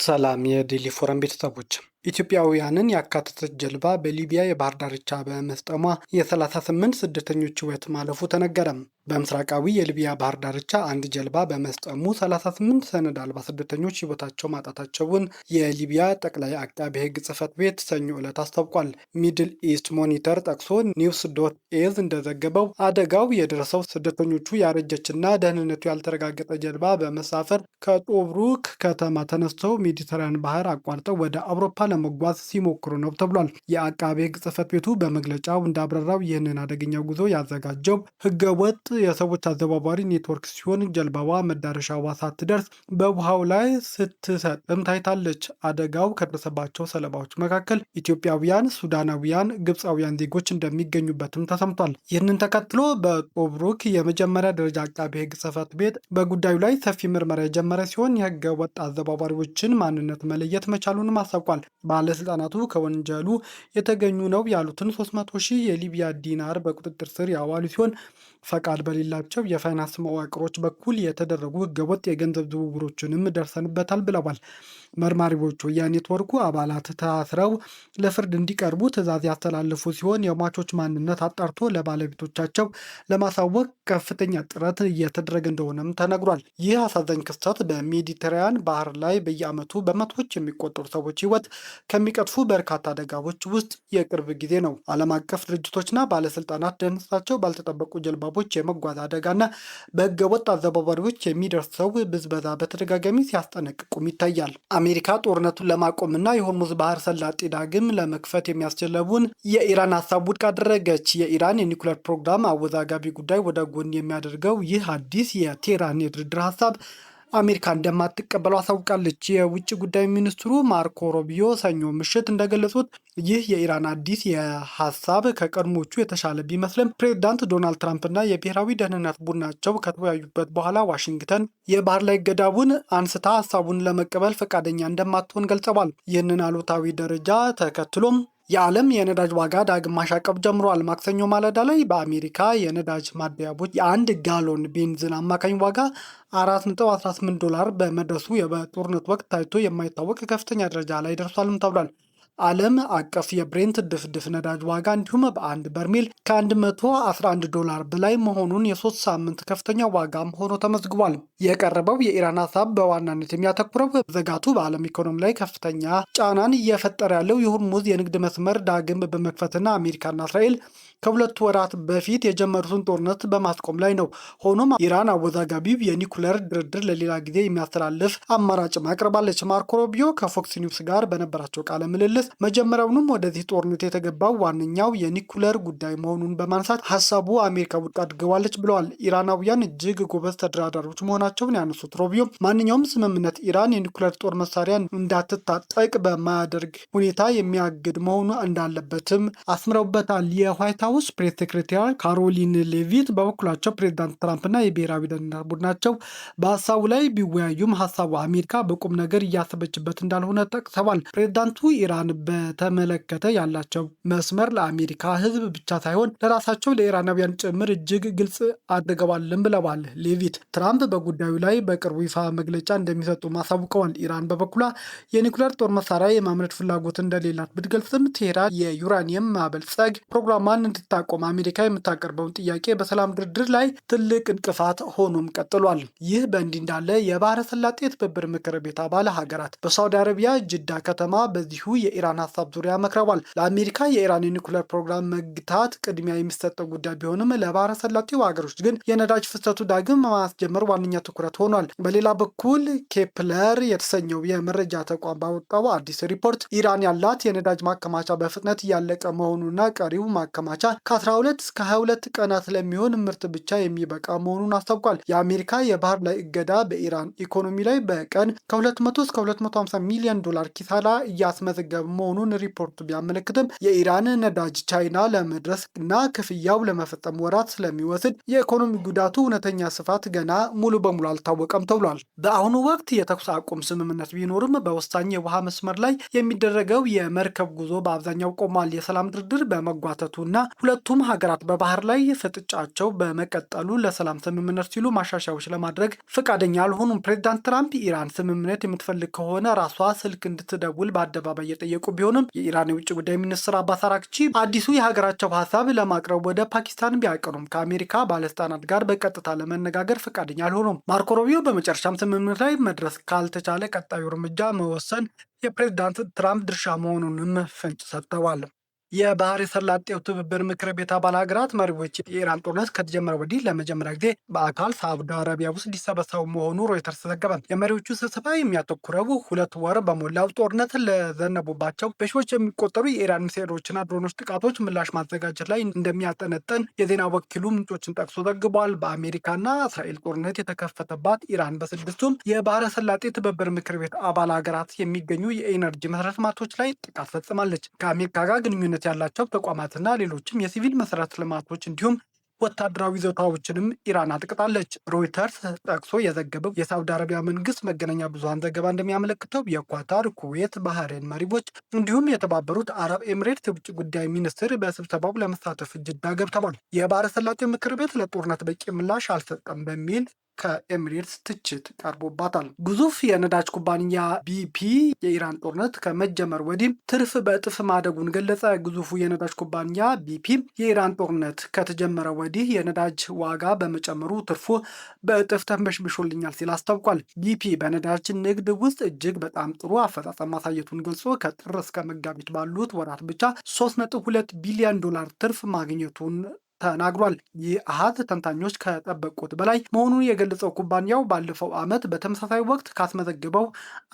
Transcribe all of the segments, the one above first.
ሰላም የዴሊ ፎረም ቤተሰቦች፣ ኢትዮጵያውያንን ያካተተች ጀልባ በሊቢያ የባህር ዳርቻ በመስጠሟ የ38 ስደተኞች ሕይወት ማለፉ ተነገረ። በምስራቃዊ የሊቢያ ባህር ዳርቻ አንድ ጀልባ በመስጠሙ 38 ሰነድ አልባ ስደተኞች ሕይወታቸው ማጣታቸውን የሊቢያ ጠቅላይ አቃቤ ሕግ ጽሕፈት ቤት ሰኞ ዕለት አስታውቋል። ሚድል ኢስት ሞኒተር ጠቅሶ ኒውስ ዶት ኤዝ እንደዘገበው አደጋው የደረሰው ስደተኞቹ ያረጀችና ደህንነቱ ያልተረጋገጠ ጀልባ በመሳፈር ከጦብሩክ ከተማ ተነስተው ሜዲተራን ባህር አቋርጠው ወደ አውሮፓ ለመጓዝ ሲሞክሩ ነው ተብሏል። የአቃቤ ሕግ ጽሕፈት ቤቱ በመግለጫው እንዳብራራው ይህንን አደገኛ ጉዞ ያዘጋጀው ህገወጥ የሰዎች አዘዋዋሪ ኔትወርክ ሲሆን ጀልባዋ መዳረሻዋ ሳትደርስ በውሃው ላይ ስትሰጥም ታይታለች። አደጋው ከደረሰባቸው ሰለባዎች መካከል ኢትዮጵያውያን፣ ሱዳናውያን፣ ግብፃውያን ዜጎች እንደሚገኙበትም ተሰምቷል። ይህንን ተከትሎ በጦብሩክ የመጀመሪያ ደረጃ አቃቤ ሕግ ጽሕፈት ቤት በጉዳዩ ላይ ሰፊ ምርመራ የጀመረ ሲሆን የህገወጥ አዘዋዋሪዎችን ማንነት መለየት መቻሉንም አስታውቋል። ባለስልጣናቱ ከወንጀሉ የተገኙ ነው ያሉትን 300,000 የሊቢያ ዲናር በቁጥጥር ስር ያዋሉ ሲሆን ፈቃድ በሌላቸው የፋይናንስ መዋቅሮች በኩል የተደረጉ ህገወጥ የገንዘብ ዝውውሮችንም ደርሰንበታል ብለዋል። መርማሪዎቹ የኔትወርኩ አባላት ታስረው ለፍርድ እንዲቀርቡ ትዕዛዝ ያስተላለፉ ሲሆን የሟቾች ማንነት አጣርቶ ለባለቤቶቻቸው ለማሳወቅ ከፍተኛ ጥረት እየተደረገ እንደሆነም ተነግሯል። ይህ አሳዛኝ ክስተት በሜዲተራኒያን ባህር ላይ በየዓመቱ በመቶዎች የሚቆጠሩ ሰዎች ህይወት ከሚቀጥፉ በርካታ አደጋዎች ውስጥ የቅርብ ጊዜ ነው። ዓለም አቀፍ ድርጅቶችና ባለስልጣናት ደህንነታቸው ባልተጠበቁ ጀልባዎች የመጓዝ አደጋና በህገወጥ አዘዋዋሪዎች የሚደርሰው ብዝበዛ በተደጋጋሚ ሲያስጠነቅቁም ይታያል። አሜሪካ ጦርነቱን ለማቆምና የሆርሙዝ ባህር ሰላጤ ዳግም ለመክፈት የሚያስችለውን የኢራን ሀሳብ ውድቅ አደረገች። የኢራን የኒውክሌር ፕሮግራም አወዛጋቢ ጉዳይ ወደ ጎን የሚያደርገው ይህ አዲስ የቴህራን የድርድር ሀሳብ አሜሪካ እንደማትቀበለው አሳውቃለች። የውጭ ጉዳይ ሚኒስትሩ ማርኮ ሮቢዮ ሰኞ ምሽት እንደገለጹት ይህ የኢራን አዲስ የሀሳብ ከቀድሞቹ የተሻለ ቢመስልም ፕሬዚዳንት ዶናልድ ትራምፕና የብሔራዊ ደህንነት ቡድናቸው ከተወያዩበት በኋላ ዋሽንግተን የባህር ላይ እገዳውን አንስታ ሀሳቡን ለመቀበል ፈቃደኛ እንደማትሆን ገልጸዋል። ይህንን አሉታዊ ደረጃ ተከትሎም የዓለም የነዳጅ ዋጋ ዳግም ማሻቀብ ጀምሯል። ማክሰኞ ማለዳ ላይ በአሜሪካ የነዳጅ ማደያዎች የአንድ ጋሎን ቤንዚን አማካኝ ዋጋ $4.18 በመድረሱ በጦርነት ወቅት ታይቶ የማይታወቅ ከፍተኛ ደረጃ ላይ ደርሷልም ተብሏል። ዓለም አቀፍ የብሬንት ድፍድፍ ነዳጅ ዋጋ እንዲሁም በአንድ በርሜል $111 በላይ መሆኑን የ3 ሳምንት ከፍተኛ ዋጋም ሆኖ ተመዝግቧል። የቀረበው የኢራን ሀሳብ በዋናነት የሚያተኩረው በዘጋቱ በዓለም ኢኮኖሚ ላይ ከፍተኛ ጫናን እየፈጠረ ያለው የሆርሙዝ የንግድ መስመር ዳግም በመክፈትና አሜሪካና እስራኤል ከ2 ወራት በፊት የጀመሩትን ጦርነት በማስቆም ላይ ነው። ሆኖም ኢራን አወዛጋቢው የኒኩለር ድርድር ለሌላ ጊዜ የሚያስተላልፍ አማራጭ አቅርባለች። ማርኮ ሮቢዮ ከፎክስ ኒውስ ጋር በነበራቸው ቃለ ምልልስ መጀመሪያውንም ወደዚህ ጦርነት የተገባው ዋነኛው የኒኩለር ጉዳይ መሆኑን በማንሳት ሀሳቡ አሜሪካ ውድቅ አድርገዋለች ብለዋል። ኢራናውያን እጅግ ጎበዝ ተደራዳሪዎች መሆናቸውን ያነሱት ሮቢዮ ማንኛውም ስምምነት ኢራን የኒኩለር ጦር መሳሪያ እንዳትታጠቅ በማያደርግ ሁኔታ የሚያግድ መሆኑ እንዳለበትም አስምረውበታል። የዋይት ሀውስ ፕሬስ ሴክሬታሪ ካሮሊን ሌቪት በበኩላቸው ፕሬዚዳንት ትራምፕና የብሔራዊ ደህንነት ቡድናቸው በሀሳቡ ላይ ቢወያዩም ሀሳቡ አሜሪካ በቁም ነገር እያሰበችበት እንዳልሆነ ጠቅሰዋል። ፕሬዚዳንቱ ኢራን በተመለከተ ያላቸው መስመር ለአሜሪካ ሕዝብ ብቻ ሳይሆን ለራሳቸው ለኢራናውያን ጭምር እጅግ ግልጽ አድርገዋልም ብለዋል። ሌቪት ትራምፕ በጉዳዩ ላይ በቅርቡ ይፋ መግለጫ እንደሚሰጡ አሳውቀዋል። ኢራን በበኩሏ የኒውክሌር ጦር መሳሪያ የማምረት ፍላጎት እንደሌላት ብትገልጽም ቴህራን የዩራኒየም ማበልጸግ ፕሮግራሟን እንድታቆም አሜሪካ የምታቀርበውን ጥያቄ በሰላም ድርድር ላይ ትልቅ እንቅፋት ሆኖም ቀጥሏል። ይህ በእንዲህ እንዳለ የባህረ ሰላጤ ትብብር ምክር ቤት አባል ሀገራት በሳውዲ አረቢያ ጅዳ ከተማ በዚሁ የኢራን ሀሳብ ዙሪያ መክረዋል። ለአሜሪካ የኢራን የኒውክሌር ፕሮግራም መግታት ቅድሚያ የሚሰጠው ጉዳይ ቢሆንም ለባህረ ሰላጤው ሀገሮች ግን የነዳጅ ፍሰቱ ዳግም ማስጀመር ዋነኛ ትኩረት ሆኗል። በሌላ በኩል ኬፕለር የተሰኘው የመረጃ ተቋም ባወጣው አዲስ ሪፖርት ኢራን ያላት የነዳጅ ማከማቻ በፍጥነት እያለቀ መሆኑና ቀሪው ማከማቻ ከ12 እስከ 22 ቀናት ለሚሆን ምርት ብቻ የሚበቃ መሆኑን አስታውቋል። የአሜሪካ የባህር ላይ እገዳ በኢራን ኢኮኖሚ ላይ በቀን ከ200 እስከ $250 ሚሊዮን ኪሳራ እያስመዘገበ መሆኑን ሪፖርቱ ቢያመለክትም የኢራን ነዳጅ ቻይና ለመድረስ እና ክፍያው ለመፈጸም ወራት ስለሚወስድ የኢኮኖሚ ጉዳቱ እውነተኛ ስፋት ገና ሙሉ በሙሉ አልታወቀም ተብሏል። በአሁኑ ወቅት የተኩስ አቁም ስምምነት ቢኖርም በወሳኝ የውሃ መስመር ላይ የሚደረገው የመርከብ ጉዞ በአብዛኛው ቆሟል። የሰላም ድርድር በመጓተቱ እና ሁለቱም ሀገራት በባህር ላይ ፍጥጫቸው በመቀጠሉ ለሰላም ስምምነት ሲሉ ማሻሻያዎች ለማድረግ ፈቃደኛ አልሆኑም። ፕሬዚዳንት ትራምፕ ኢራን ስምምነት የምትፈልግ ከሆነ ራሷ ስልክ እንድትደውል በአደባባይ የጠየቁ ቢሆንም የኢራን የውጭ ጉዳይ ሚኒስትር አባስ አራግቺ አዲሱ የሀገራቸው ሀሳብ ለማቅረብ ወደ ፓኪስታን ቢያቀኑም ከአሜሪካ ባለስልጣናት ጋር በቀጥታ ለመነጋገር ፈቃደኛ አልሆኑም። ማርኮ ሩቢዮ በመጨረሻም ስምምነት ላይ መድረስ ካልተቻለ ቀጣዩ እርምጃ መወሰን የፕሬዚዳንት ትራምፕ ድርሻ መሆኑንም ፍንጭ ሰጥተዋል። የባህር ሰላጤው ትብብር ምክር ቤት አባል ሀገራት መሪዎች የኢራን ጦርነት ከተጀመረ ወዲህ ለመጀመሪያ ጊዜ በአካል ሳዑዲ አረቢያ ውስጥ ሊሰበሰቡ መሆኑ ሮይተርስ ዘገበ። የመሪዎቹ ስብሰባ የሚያተኩረው 2 ወር በሞላው ጦርነት ለዘነቡባቸው በሺዎች የሚቆጠሩ የኢራን ሚሳኤሎችና ድሮኖች ጥቃቶች ምላሽ ማዘጋጀት ላይ እንደሚያጠነጥን የዜና ወኪሉ ምንጮችን ጠቅሶ ዘግቧል። በአሜሪካና እስራኤል ጦርነት የተከፈተባት ኢራን በስድስቱም የባህረ ሰላጤ ትብብር ምክር ቤት አባል ሀገራት የሚገኙ የኤነርጂ መሰረተ ልማቶች ላይ ጥቃት ፈጽማለች። ከአሜሪካ ጋር ግንኙነት ያላቸው ተቋማትና ሌሎችም የሲቪል መሰረተ ልማቶች እንዲሁም ወታደራዊ ይዞታዎችንም ኢራን አጥቅታለች። ሮይተርስ ጠቅሶ የዘገበው የሳውዲ አረቢያ መንግስት መገናኛ ብዙሃን ዘገባ እንደሚያመለክተው የኳታር፣ ኩዌት፣ ባህሬን መሪዎች እንዲሁም የተባበሩት አረብ ኤምሬት የውጭ ጉዳይ ሚኒስትር በስብሰባው ለመሳተፍ ጅዳ ገብተዋል። የባህረ ሰላጤው ምክር ቤት ለጦርነት በቂ ምላሽ አልሰጠም በሚል ከኤሚሬትስ ትችት ቀርቦባታል። ግዙፍ የነዳጅ ኩባንያ ቢፒ የኢራን ጦርነት ከመጀመር ወዲህ ትርፍ በእጥፍ ማደጉን ገለጸ። ግዙፉ የነዳጅ ኩባንያ ቢፒ የኢራን ጦርነት ከተጀመረ ወዲህ የነዳጅ ዋጋ በመጨመሩ ትርፉ በእጥፍ ተንበሽብሾልኛል ሲል አስታውቋል። ቢፒ በነዳጅ ንግድ ውስጥ እጅግ በጣም ጥሩ አፈጻጸም ማሳየቱን ገልጾ ከጥር እስከ መጋቢት ባሉት ወራት ብቻ 3.2 ቢሊዮን ዶላር ትርፍ ማግኘቱን ተናግሯል። ይህ አሃዝ ተንታኞች ከጠበቁት በላይ መሆኑን የገለጸው ኩባንያው ባለፈው ዓመት በተመሳሳይ ወቅት ካስመዘገበው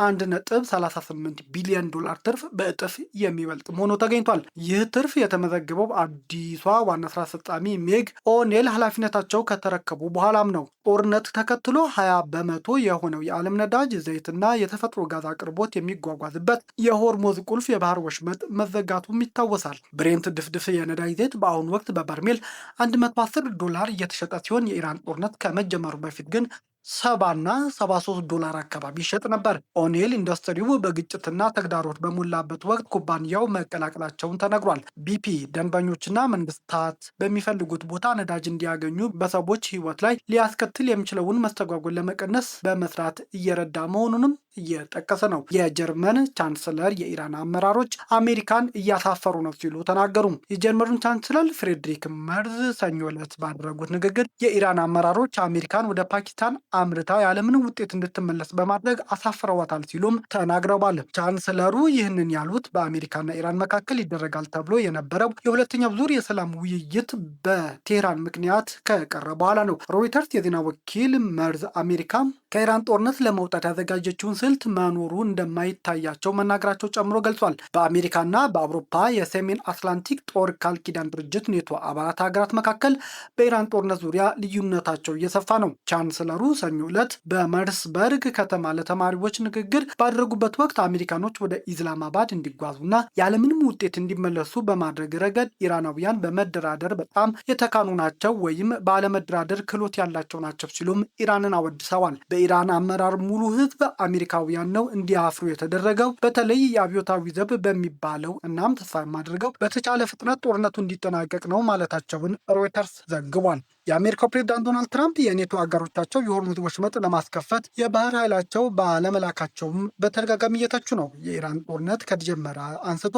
1.38 ቢሊዮን ዶላር ትርፍ በእጥፍ የሚበልጥ ሆኖ ተገኝቷል። ይህ ትርፍ የተመዘገበው አዲሷ ዋና ስራ አስፈጻሚ ሜግ ኦኔል ኃላፊነታቸው ከተረከቡ በኋላም ነው። ጦርነት ተከትሎ 20 በመቶ የሆነው የዓለም ነዳጅ ዘይትና የተፈጥሮ ጋዝ አቅርቦት የሚጓጓዝበት የሆርሙዝ ቁልፍ የባህር ወሽመጥ መዘጋቱም ይታወሳል። ብሬንት ድፍድፍ የነዳጅ ዘይት በአሁኑ ወቅት በበርሜል $110 እየተሸጠ ሲሆን የኢራን ጦርነት ከመጀመሩ በፊት ግን $70-73 አካባቢ ይሸጥ ነበር። ኦኔል ኢንዱስትሪው በግጭትና ተግዳሮት በሞላበት ወቅት ኩባንያው መቀላቀላቸውን ተነግሯል። ቢፒ ደንበኞችና መንግስታት በሚፈልጉት ቦታ ነዳጅ እንዲያገኙ በሰዎች ሕይወት ላይ ሊያስከትል የሚችለውን መስተጓጎል ለመቀነስ በመስራት እየረዳ መሆኑንም እየጠቀሰ ነው። የጀርመን ቻንስለር የኢራን አመራሮች አሜሪካን እያሳፈሩ ነው ሲሉ ተናገሩ። የጀርመኑን ቻንስለር ፍሬድሪክ መርዝ ሰኞ ዕለት ባደረጉት ንግግር የኢራን አመራሮች አሜሪካን ወደ ፓኪስታን አምርታ ያለምንም ውጤት እንድትመለስ በማድረግ አሳፍረዋታል ሲሉም ተናግረዋል። ቻንስለሩ ይህንን ያሉት በአሜሪካና ኢራን መካከል ይደረጋል ተብሎ የነበረው የሁለተኛው ዙር የሰላም ውይይት በቴህራን ምክንያት ከቀረ በኋላ ነው። ሮይተርስ የዜና ወኪል መርዝ አሜሪካ ከኢራን ጦርነት ለመውጣት ያዘጋጀችውን ስልት መኖሩ እንደማይታያቸው መናገራቸው ጨምሮ ገልጿል። በአሜሪካና በአውሮፓ የሰሜን አትላንቲክ ጦር ቃል ኪዳን ድርጅት ኔቶ አባላት ሀገራት መካከል በኢራን ጦርነት ዙሪያ ልዩነታቸው እየሰፋ ነው። ቻንስለሩ ሰኞ ዕለት በመርስበርግ ከተማ ለተማሪዎች ንግግር ባደረጉበት ወቅት አሜሪካኖች ወደ ኢስላማባድ እንዲጓዙና ያለምንም ውጤት እንዲመለሱ በማድረግ ረገድ ኢራናውያን በመደራደር በጣም የተካኑ ናቸው ወይም ባለመደራደር ክህሎት ያላቸው ናቸው ሲሉም ኢራንን አወድሰዋል። በኢራን አመራር ሙሉ ህዝብ አሜሪካውያን ነው እንዲያፍሩ የተደረገው በተለይ የአብዮታዊ ዘብ በሚባለው እናም ተስፋ የማደርገው በተቻለ ፍጥነት ጦርነቱ እንዲጠናቀቅ ነው ማለታቸውን ሮይተርስ ዘግቧል። የአሜሪካው ፕሬዝዳንት ዶናልድ ትራምፕ የኔቶ አጋሮቻቸው የሆርሙዝ ወሽመጥ ለማስከፈት የባህር ኃይላቸው ባለመላካቸውም በተደጋጋሚ እየተቹ ነው። የኢራን ጦርነት ከተጀመረ አንስቶ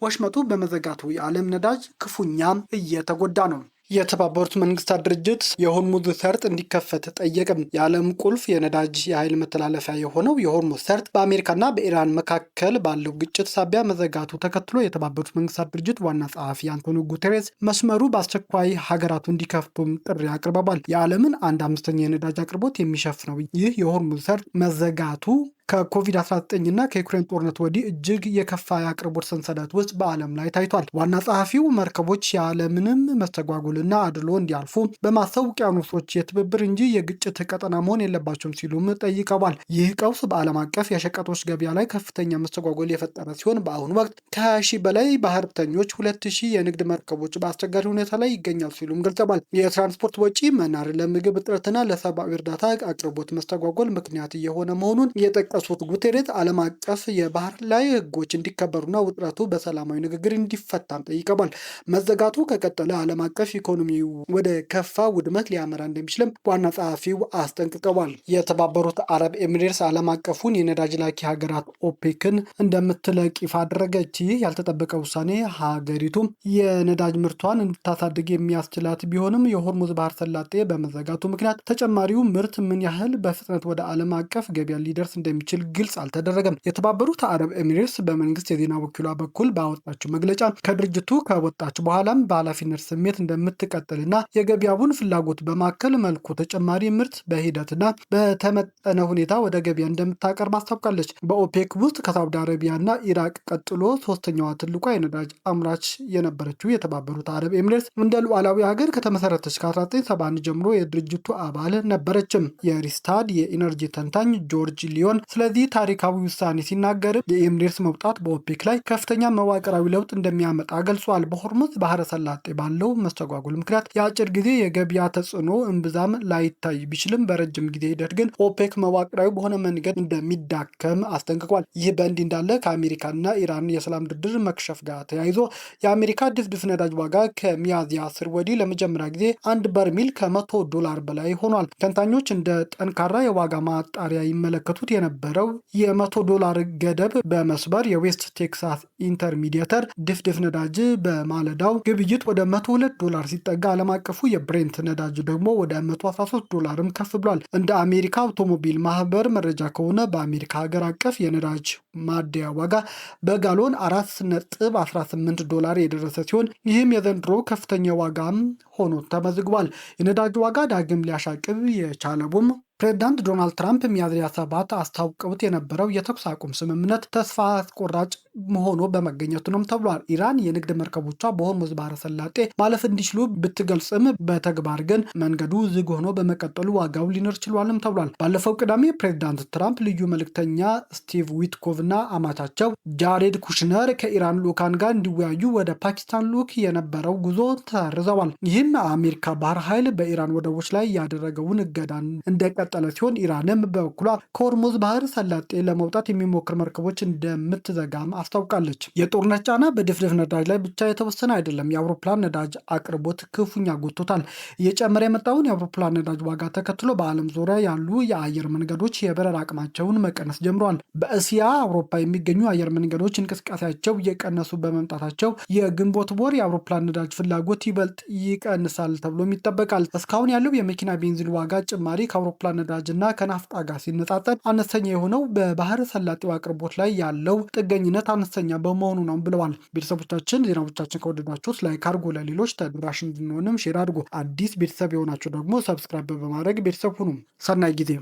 ወሽመጡ በመዘጋቱ የዓለም ነዳጅ ክፉኛም እየተጎዳ ነው። የተባበሩት መንግስታት ድርጅት የሆርሙዝ ሰርጥ እንዲከፈት ጠየቅም። የዓለም ቁልፍ የነዳጅ የኃይል መተላለፊያ የሆነው የሆርሙዝ ሰርጥ በአሜሪካና በኢራን መካከል ባለው ግጭት ሳቢያ መዘጋቱ ተከትሎ የተባበሩት መንግስታት ድርጅት ዋና ጸሐፊ አንቶኒዮ ጉተሬስ መስመሩ በአስቸኳይ ሀገራቱ እንዲከፍቱም ጥሪ አቅርበዋል። የዓለምን 1/5 የነዳጅ አቅርቦት የሚሸፍነው ይህ የሆርሙዝ ሰርጥ መዘጋቱ ከኮቪድ-19 እና ከዩክሬን ጦርነት ወዲህ እጅግ የከፋ የአቅርቦት ሰንሰለት ውስጥ በዓለም ላይ ታይቷል። ዋና ጸሐፊው መርከቦች ያለምንም መስተጓጎልና አድሎ እንዲያልፉ በማሰብ ውቅያኖሶች የትብብር እንጂ የግጭት ቀጠና መሆን የለባቸውም ሲሉም ጠይቀዋል። ይህ ቀውስ በዓለም አቀፍ የሸቀጦች ገበያ ላይ ከፍተኛ መስተጓጎል የፈጠረ ሲሆን በአሁኑ ወቅት ከ20 ሺህ በላይ ባህርተኞች፣ 2000 የንግድ መርከቦች በአስቸጋሪ ሁኔታ ላይ ይገኛሉ ሲሉም ገልጸዋል። የትራንስፖርት ወጪ መናር ለምግብ እጥረትና ለሰብአዊ እርዳታ አቅርቦት መስተጓጎል ምክንያት እየሆነ መሆኑን የጠቀሱት ጉቴሬስ ዓለም አቀፍ የባህር ላይ ሕጎች እንዲከበሩና ውጥረቱ በሰላማዊ ንግግር እንዲፈታም ጠይቀዋል። መዘጋቱ ከቀጠለ ዓለም አቀፍ ኢኮኖሚ ወደ ከፋ ውድመት ሊያመራ እንደሚችልም ዋና ጸሐፊው አስጠንቅቀዋል። የተባበሩት አረብ ኤሚሬትስ ዓለም አቀፉን የነዳጅ ላኪ ሀገራት ኦፔክን እንደምትለቅ ይፋ አደረገች። ይህ ያልተጠበቀ ውሳኔ ሀገሪቱም የነዳጅ ምርቷን እንድታሳድግ የሚያስችላት ቢሆንም የሆርሙዝ ባህር ሰላጤ በመዘጋቱ ምክንያት ተጨማሪው ምርት ምን ያህል በፍጥነት ወደ ዓለም አቀፍ ገበያ ሊደርስ እንደሚችል ግልጽ አልተደረገም። የተባበሩት አረብ ኤሚሬትስ በመንግስት የዜና ወኪሏ በኩል ባወጣችው መግለጫ ከድርጅቱ ከወጣች በኋላም በኃላፊነት ስሜት እንደምትቀጥልና የገበያውን ፍላጎት በማከል መልኩ ተጨማሪ ምርት በሂደትና በተመጠነ ሁኔታ ወደ ገበያ እንደምታቀርብ አስታውቃለች። በኦፔክ ውስጥ ከሳውዲ አረቢያና ኢራቅ ቀጥሎ ሶስተኛዋ ትልቋ የነዳጅ አምራች የነበረችው የተባበሩት አረብ ኤሚሬትስ እንደ ሉዓላዊ ሀገር ከተመሰረተች ከ1971 ጀምሮ የድርጅቱ አባል ነበረችም። የሪስታድ የኢነርጂ ተንታኝ ጆርጅ ሊዮን ስለዚህ ታሪካዊ ውሳኔ ሲናገር የኤሚሬትስ መውጣት በኦፔክ ላይ ከፍተኛ መዋቅራዊ ለውጥ እንደሚያመጣ ገልጿል። በሆርሙዝ ባህረ ሰላጤ ባለው መስተጓጎል ምክንያት የአጭር ጊዜ የገበያ ተጽዕኖ እምብዛም ላይታይ ቢችልም በረጅም ጊዜ ሂደት ግን ኦፔክ መዋቅራዊ በሆነ መንገድ እንደሚዳከም አስጠንቅቋል። ይህ በእንዲህ እንዳለ ከአሜሪካና ኢራን የሰላም ድርድር መክሸፍ ጋር ተያይዞ የአሜሪካ ድፍድፍ ነዳጅ ዋጋ ከሚያዝያ 10 ወዲህ ለመጀመሪያ ጊዜ አንድ በርሜል $100 በላይ ሆኗል። ተንታኞች እንደ ጠንካራ የዋጋ ማጣሪያ ይመለከቱት የነበረው $100 ገደብ በመስበር የዌስት ቴክሳስ ኢንተርሚዲየተር ድፍድፍ ነዳጅ በማለዳው ግብይት ወደ $102 ሲጠጋ ዓለም አቀፉ የብሬንት ነዳጅ ደግሞ ወደ $113 ከፍ ብሏል። እንደ አሜሪካ አውቶሞቢል ማህበር መረጃ ከሆነ በአሜሪካ ሀገር አቀፍ የነዳጅ ማደያ ዋጋ በጋሎን $4.18 የደረሰ ሲሆን ይህም የዘንድሮ ከፍተኛ ዋጋም ሆኖ ተመዝግቧል። የነዳጅ ዋጋ ዳግም ሊያሻቅብ የቻለውም ፕሬዝዳንት ዶናልድ ትራምፕ ሚያዝያ 7 አስታውቀውት የነበረው የተኩስ አቁም ስምምነት ተስፋ አስቆራጭ መሆኑ በመገኘቱ ነው ተብሏል። ኢራን የንግድ መርከቦቿ በሆርሙዝ ባህረ ሰላጤ ማለፍ እንዲችሉ ብትገልጽም በተግባር ግን መንገዱ ዝግ ሆኖ በመቀጠሉ ዋጋው ሊኖር ችሏልም ተብሏል። ባለፈው ቅዳሜ ፕሬዝዳንት ትራምፕ ልዩ መልእክተኛ ስቲቭ ዊትኮቭ እና አማቻቸው ጃሬድ ኩሽነር ከኢራን ልኡካን ጋር እንዲወያዩ ወደ ፓኪስታን ልኡክ የነበረው ጉዞ ተርዘዋል። ይህም አሜሪካ ባህር ኃይል በኢራን ወደቦች ላይ ያደረገውን እገዳ እንደቀጠለ ሲሆን ኢራንም በበኩሏ ከሆርሙዝ ባህር ሰላጤ ለመውጣት የሚሞክር መርከቦች እንደምትዘጋም አስታውቃለች። የጦርነት ጫና በድፍድፍ ነዳጅ ላይ ብቻ የተወሰነ አይደለም። የአውሮፕላን ነዳጅ አቅርቦት ክፉኛ ጎትቶታል። እየጨመረ የመጣውን የአውሮፕላን ነዳጅ ዋጋ ተከትሎ በዓለም ዙሪያ ያሉ የአየር መንገዶች የበረራ አቅማቸውን መቀነስ ጀምረዋል። በእስያ አውሮፓ የሚገኙ አየር መንገዶች እንቅስቃሴያቸው እየቀነሱ በመምጣታቸው የግንቦት ወር የአውሮፕላን ነዳጅ ፍላጎት ይበልጥ ይቀንሳል ተብሎም ይጠበቃል። እስካሁን ያለው የመኪና ቤንዚን ዋጋ ጭማሪ ከአውሮፕላን ነዳጅና ከናፍጣ ጋር ሲነጻጸር አነስተኛ የሆነው በባህረ ሰላጤው አቅርቦት ላይ ያለው ጥገኝነት አነስተኛ በመሆኑ ነው ብለዋል። ቤተሰቦቻችን ዜናዎቻችን ከወደዳችሁት ላይክ አድርጉ፣ ለሌሎች ተደራሽ እንድንሆንም ሼር አድርጉ። አዲስ ቤተሰብ የሆናችሁ ደግሞ ሰብስክራይብ በማድረግ ቤተሰብ ሁኑ። ሰናይ ጊዜ